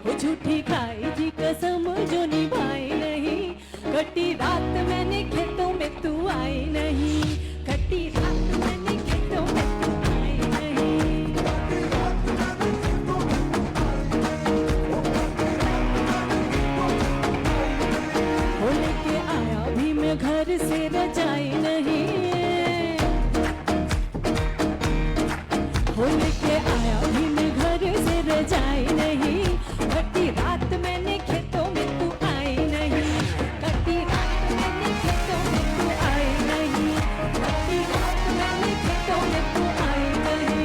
वो झूठी खाई थी कसम जो निभाई नहीं, कटी रात मैंने खेतों में तू आई नहीं, कटी रात मैंने खेतों में तू आई नहीं। वो लेके आया भी मैं घर से रजाई नहीं, वो लेके आया भी मैं घर से रजाई नहीं, कटी रात मैंने खेतों में तू आई नहीं, कटी रात मैंने खेतों में तू आई नहीं, कटी रात मैंने खेतों में तू आई नहीं।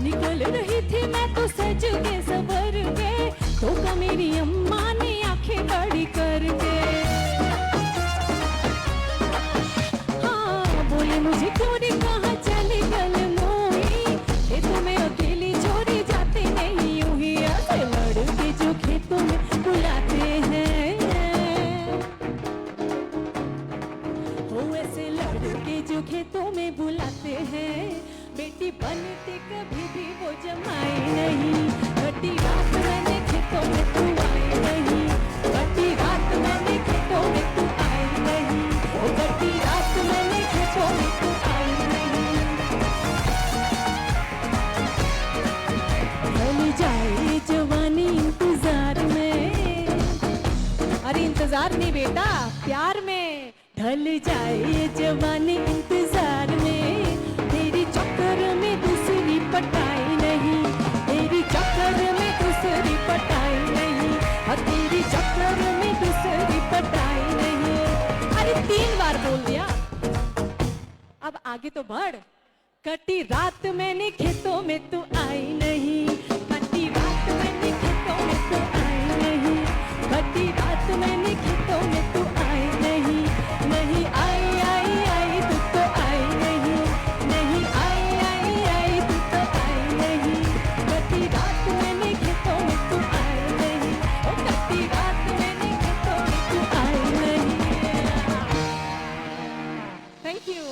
निकल रही थी मैं तो सज के सबर के, तो का मेरी अम्मा ने आंखें बड़ी करके, हाँ बोले मुझे चोरी कहाँ चली गल मोई, ये तुम्हें अकेली छोड़ी जाते नहीं यूं ही, ऐसे लड़के जो खेतों में बुलाते हैं, हो ऐसे लड़के जो खेतों में बुलाते हैं, बेटी बनती कभी भी वो जमाई नहीं, कटी रात मैंने खेतों में तू आई नहीं, कटी रात मैंने खेतों में तू आई नहीं, ओ कटी रात मैंने खेतों में तू आई नहीं। ढल जाए जवानी इंतजार में, अरे इंतजार नहीं बेटा प्यार में, ढल जाए जवानी इंतजार में, तेरी चक्कर में दूसरी पटाई नहीं, तेरी चक्कर में दूसरी पटाई नहीं, और तेरी चक्कर में दूसरी पटाई नहीं। अरे 3 बार बोल दिया, अब आगे तो बढ़। कटी रात मैंने खेतों में तू आई नहीं, कटी रात मैंने खेतों में तू आई नहीं, कटी रात मैंने खेतों में तू आई नहीं, नहीं आई आई आई तू तो आई नहीं, नहीं आई आई आई तू तो आई नहीं, कटी रात मैंने खेतों में तू आई नहीं, ओ कटी रात मैंने खेतों में तू आई नहीं। Thank you.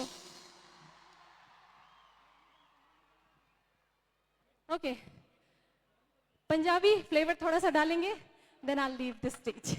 Okay, Punjabi flavour थोड़ा सा डालेंगे, then I leave the stage.